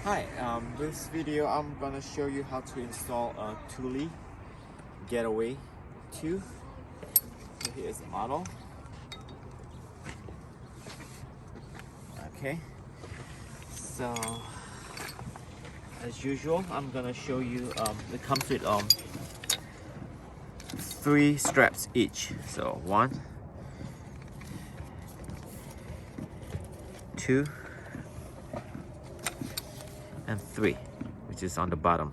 Hi, this video I'm gonna show you how to install a Thule Getaway 2. So here's the model. Okay, so as usual, I'm gonna show you. It comes with 3 straps each. So 1, 2, and 3, which is on the bottom.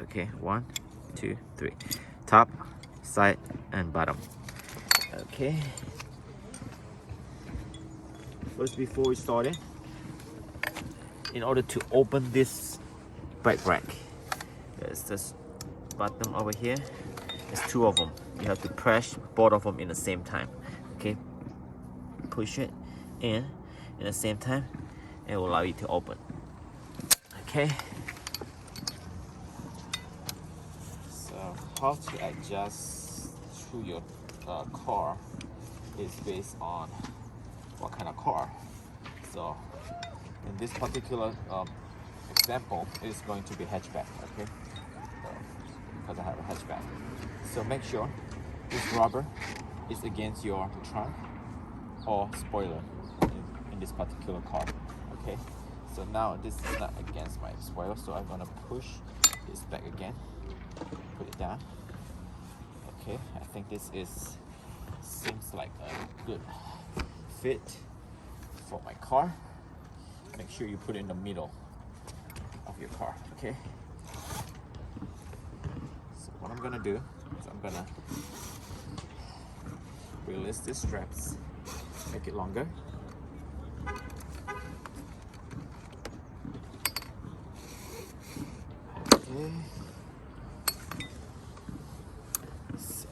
Okay, 1, 2, 3. Top, side, and bottom. Okay. First, before we start it, in order to open this bike rack, there's this button over here. There's 2 of them. You have to press both of them in the same time. Okay, push it in the same time. It will allow you to open. Okay. So how to adjust to your car is based on what kind of car. So in this particular example, it's going to be hatchback. Okay, because I have a hatchback. So make sure this rubber is against your trunk or spoiler in this particular car. Okay, so now this is not against my spoiler, so I'm gonna push this back again, put it down. Okay, I think this seems like a good fit for my car. Make sure you put it in the middle of your car. Okay, so what I'm gonna do is I'm gonna release the straps, make it longer. Okay, so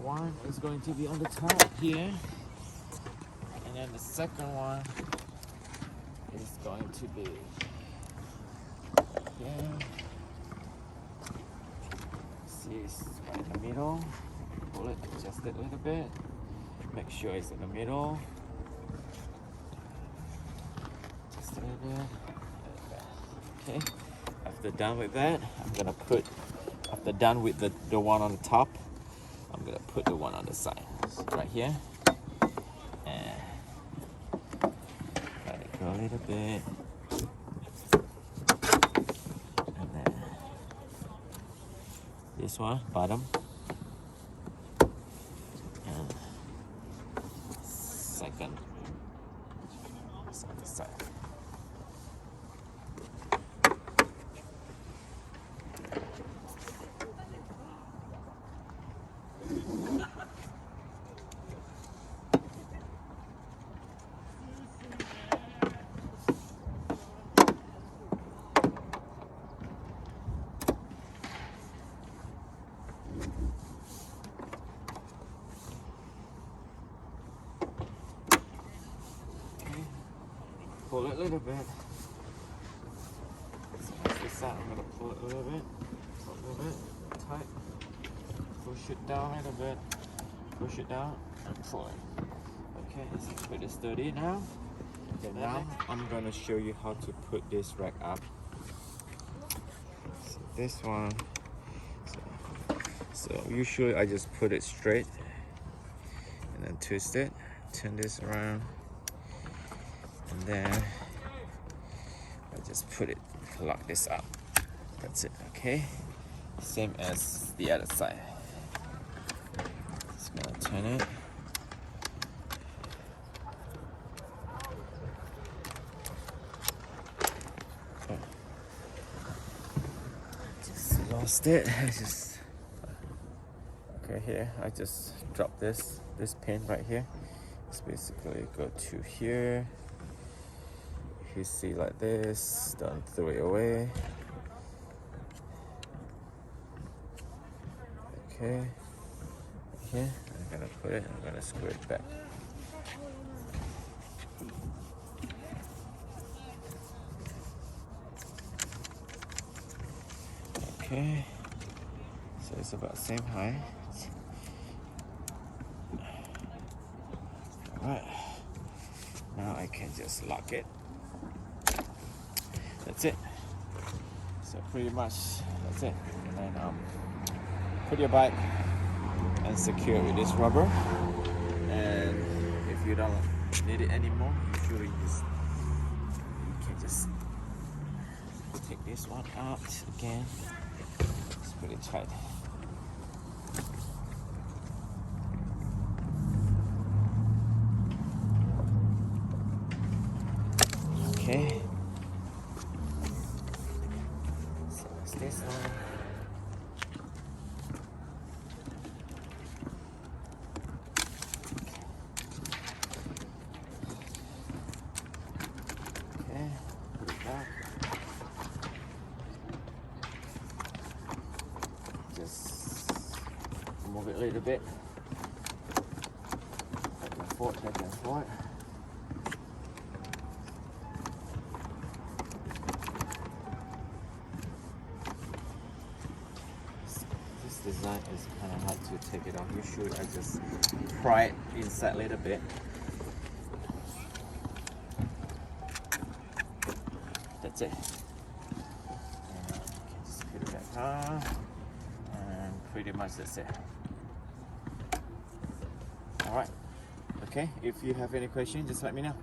one is going to be on the top here, and then the second one is going to be here. See, it's right in the middle. Pull it, adjust it a little bit. Make sure it's in the middle. Just a little bit. Okay. After done with that, after done with the one on the top, I'm gonna put the one on the side. So right here. And let it go a little bit. And then this one, bottom. And second is on the side. Pull it a little bit. So that's this side. I'm gonna pull it a little bit, tight. Push it down a little bit. Push it down and pull it. Okay, so put it steady now. Okay, now I'm gonna show you how to put this rack up. So this one. So usually I just put it straight and then twist it. Turn this around. And then I just put it, lock this up. That's it, okay? Same as the other side. Just gonna turn it. Oh. Just lost it. Okay, here I just dropped this pin right here. It's basically go to here. You see like this, don't throw it away. Okay, here I'm gonna put it, I'm gonna screw it back. Okay, so it's about the same height. Alright, now I can just lock it That's it. So pretty much that's it. And put your bike and secure with this rubber. And if you don't need it anymore, usually you can just take this one out again. It's pretty tight. Okay. So it's this one. Okay, put it back. Just move it a little bit. Back and forth, back and forth. This design is kind of hard to take it off. Usually I just pry it inside a little bit. That's it. And you can just put it back on. And pretty much that's it. Alright. Okay, if you have any questions, just let me know.